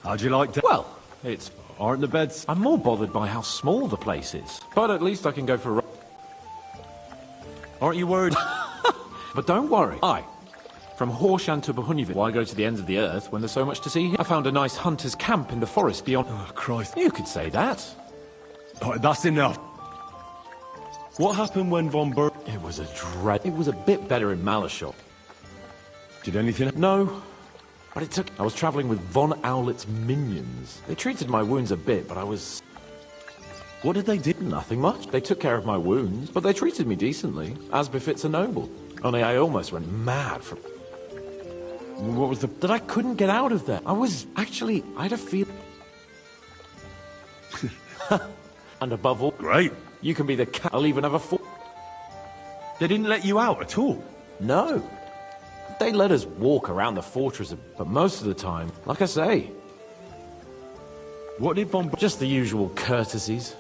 How'd you like that? Well, it's... Aren't the beds? I'm more bothered by how small the place is. But at least I can go for a... Aren't you worried? But don't worry. From Horshan to Bahunivik. Why go to the ends of the earth when there's so much to see here? I found a nice hunter's camp in the forest beyond... Oh, Christ. You could say that. Alright, that's enough. What happened when Von Ber... It was a dread... It was a bit better in Malashov. Did anything... No. But it took... I was traveling with Von Owlet's minions. They treated my wounds a bit, but I was... What did they do? Nothing much. They took care of my wounds, but they treated me decently, as befits a noble. Only I almost went mad from... What was the... That I couldn't get out of there. I was... Actually, I had a feel... And above all... Great. You can be the cat. I'll even have a foot. They didn't let you out at all? No. They let us walk around the fortress, but most of the time, like I say... What did Von Ber... Just the usual courtesies.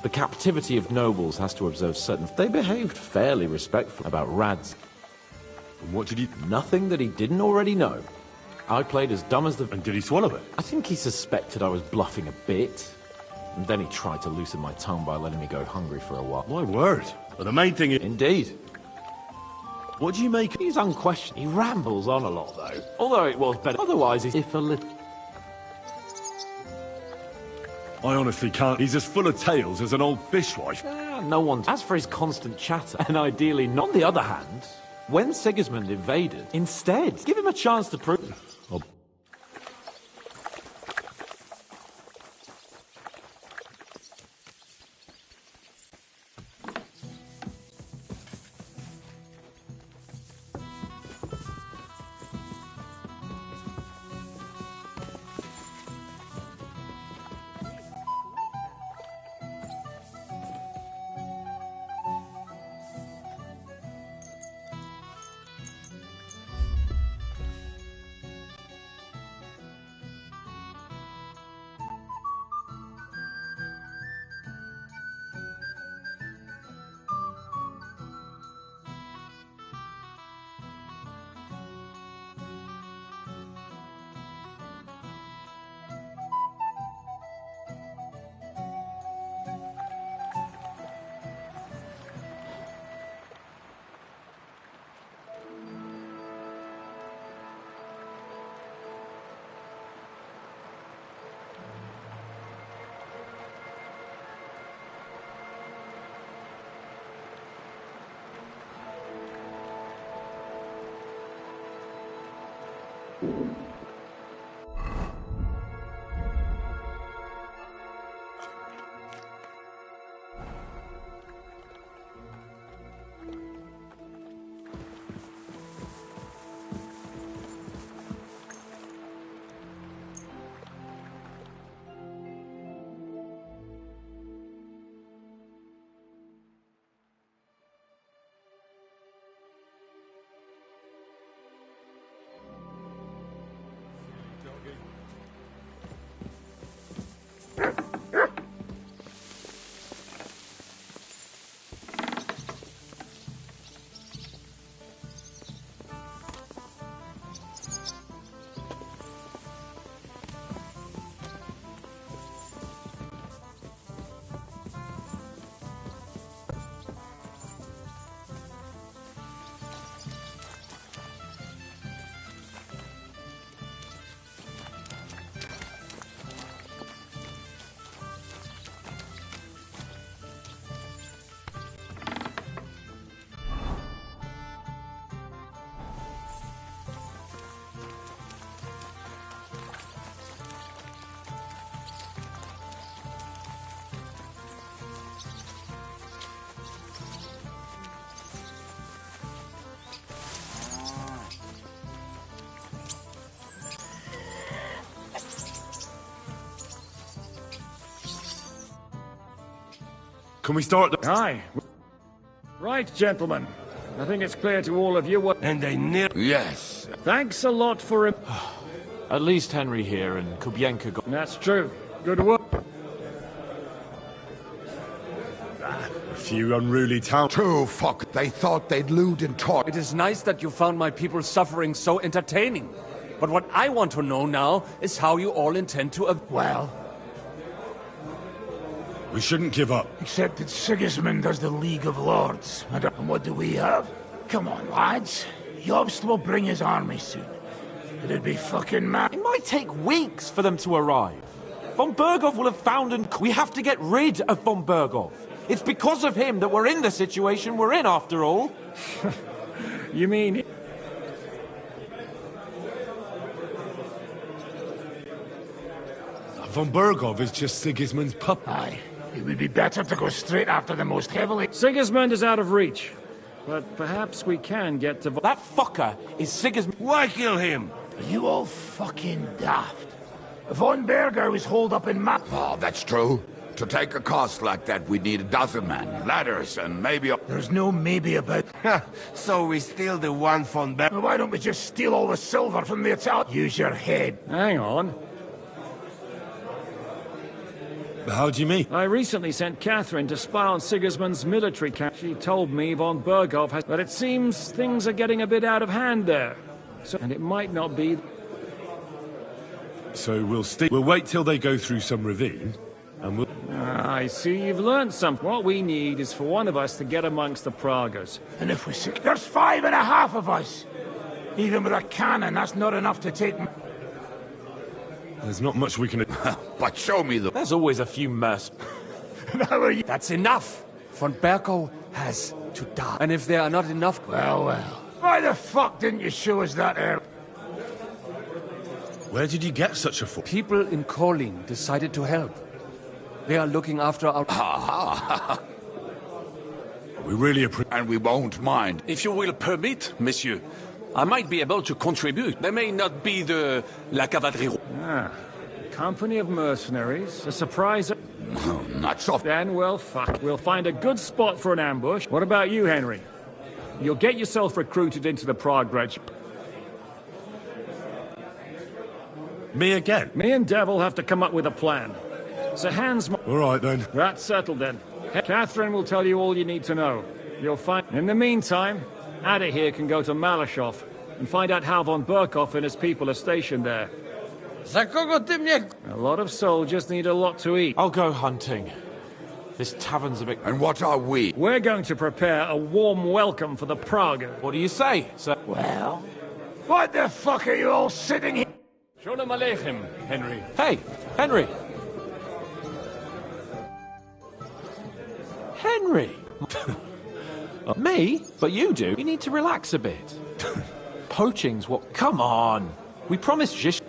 The captivity of nobles has to observe certain... They behaved fairly respectful about Rads. And what did he... Nothing that he didn't already know. I played as dumb as the... And did he swallow it? I think he suspected I was bluffing a bit. And then he tried to loosen my tongue by letting me go hungry for a while. My word. Well, the main thing is... Indeed. What do you make... He's unquestioned. He rambles on a lot, though. Although it was better. Otherwise, he's... If a little... I honestly can't. He's as full of tales as an old fishwife. No one... As for his constant chatter, and ideally not... On the other hand, when Sigismund invaded, instead, give him a chance to prove... Oh. Can we start the... Aye. Right, gentlemen. I think it's clear to all of you what... And they near... Yes. Thanks a lot for... At least Henry here and Kubienka got... That's true. Good work. A few unruly towns... True, fuck. They thought they'd lewd and taught. It is nice that you found my people suffering so entertaining. But what I want to know now is how you all intend to... Well, We shouldn't give up. except that Sigismund does the League of Lords. And what do we have? Come on, lads. Jobst will bring his army soon. It'd be fucking mad. It might take weeks for them to arrive. Von Berghoff will have found and... We have to get rid of Von Berghoff. It's because of him that we're in the situation we're in, after all. You mean... Von Berghoff is just Sigismund's pup. Aye. It would be better to go straight after the most heavily... Sigismund is out of reach. But perhaps we can get to... That fucker is Sigismund. Why kill him? Are you all fucking daft? Von Berger was holed up in Oh, that's true. To take a cost like that, we'd need a dozen men, ladders, and maybe a... There's no maybe about... So we steal the one von Berghoff. Why don't we just steal all the silver from the Italian... Use your head. Hang on. How do you mean? I recently sent Catherine to spy on Sigismund's military camp. She told me von Berghoff has... But it seems things are getting a bit out of hand there. And it might not be... So we'll wait till they go through some ravine, and we'll... I see you've learned something. What we need is for one of us to get amongst the Pragas. And if we sick... There's 5.5 of us! Even with a cannon, that's not enough to take... There's not much we can... But show me the... There's always a few mess. How are you? That's enough! Von Berghoff has to die. And if there are not enough... Well, well. Why the fuck didn't you show us that earlier? Where did you get such a fool? People in Kolin decided to help. They are looking after our... We really appreciate... And we won't mind. If you will permit, monsieur, I might be able to contribute. There may not be the La Cavalerie. Company of mercenaries. A surprise... Not so... Then, well, fuck. We'll find a good spot for an ambush. What about you, Henry? You'll get yourself recruited into the Prague regiment. Me again? Me and Devil have to come up with a plan. So hands... All right, then. That's settled, then. Catherine will tell you all you need to know. You'll find... In the meantime, Ada here can go to Malashov and find out how von Berghoff and his people are stationed there. A lot of soldiers need a lot to eat. I'll go hunting. This tavern's a bit... And what are we? We're going to prepare a warm welcome for the Praga. What do you say, sir? Well... What the fuck are you all sitting here? Shalom aleichem, Henry. Hey, Henry! Henry! Me? But you do. You need to relax a bit. Poaching's what... Come on! We promised Jish...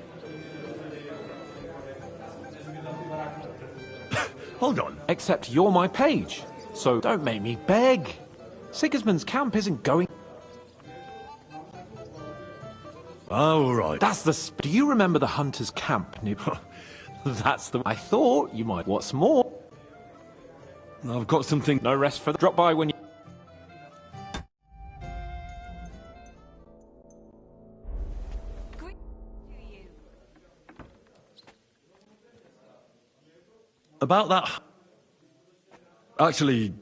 Hold on. Except you're my page, so don't make me beg. Sigismund's camp isn't going... Oh, all right. That's the... Do you remember the hunter's camp, Nib? That's the... I thought you might... What's more? I've got something... No rest for... Drop by when you... About that... Actually...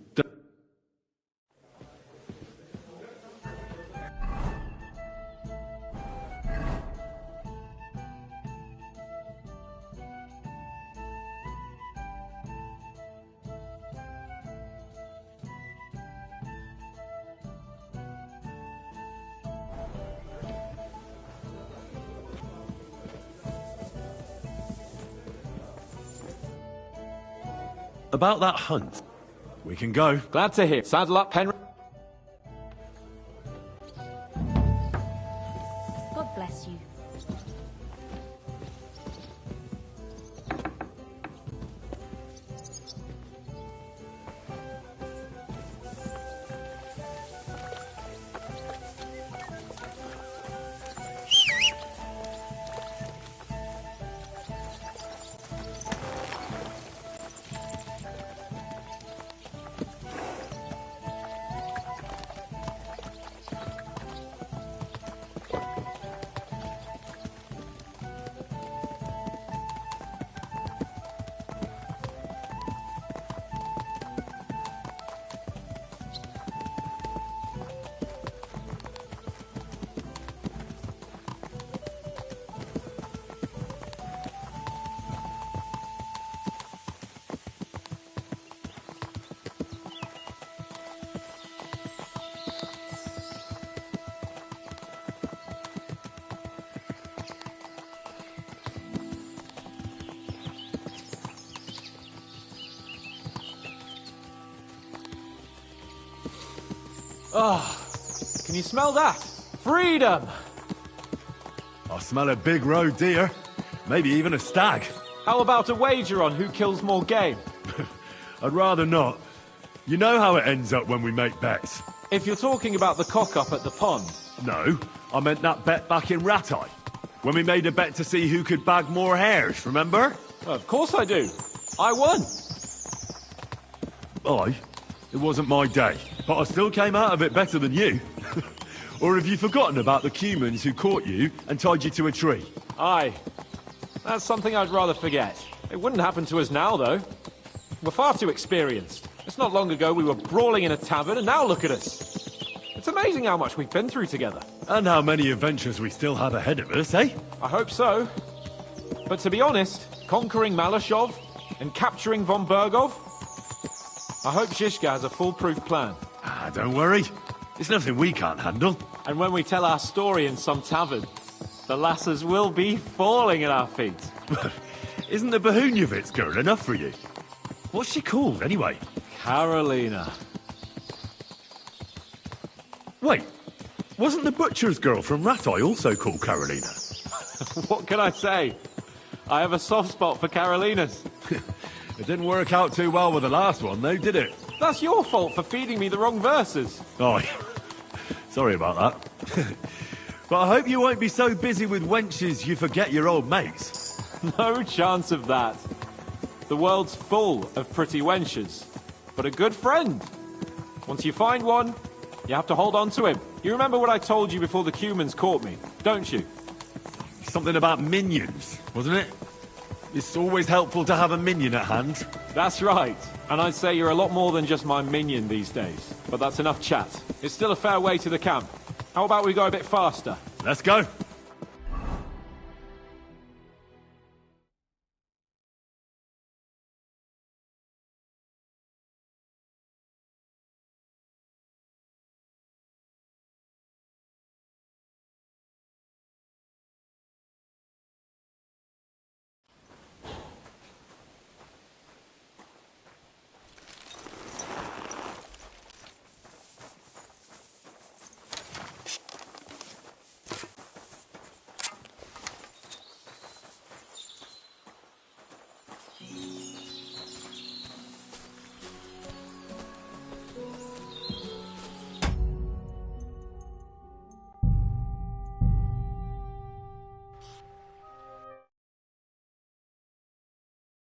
About that hunt. We can go. Glad to hear. Saddle up, Henry. God bless you. Can you smell that? Freedom! I smell a big roe deer. Maybe even a stag. How about a wager on who kills more game? I'd rather not. You know how it ends up when we make bets. If you're talking about the cock-up at the pond. No, I meant that bet back in Ratai. When we made a bet to see who could bag more hares, remember? Well, of course I do. I won. It wasn't my day, but I still came out of it better than you. Or have you forgotten about the humans who caught you and tied you to a tree? Aye. That's something I'd rather forget. It wouldn't happen to us now, though. We're far too experienced. It's not long ago we were brawling in a tavern, and now look at us. It's amazing how much we've been through together. And how many adventures we still have ahead of us, eh? I hope so. But to be honest, conquering Malashov and capturing von Bergov, I hope Zizka has a foolproof plan. Don't worry. It's nothing we can't handle. And when we tell our story in some tavern, the lasses will be falling at our feet. Isn't the Bahunyevitz girl enough for you? What's she called, anyway? Carolina. Wait, wasn't the butcher's girl from Ratai also called Carolina? What can I say? I have a soft spot for Carolinas. It didn't work out too well with the last one, though, did it? That's your fault for feeding me the wrong verses. Oh, sorry about that. But I hope you won't be so busy with wenches you forget your old mates. No chance of that. The world's full of pretty wenches. But a good friend. Once you find one, you have to hold on to him. You remember what I told you before the humans caught me, don't you? Something about minions, wasn't it? It's always helpful to have a minion at hand. That's right. And I'd say you're a lot more than just my minion these days. But that's enough chat. It's still a fair way to the camp. How about we go a bit faster? Let's go.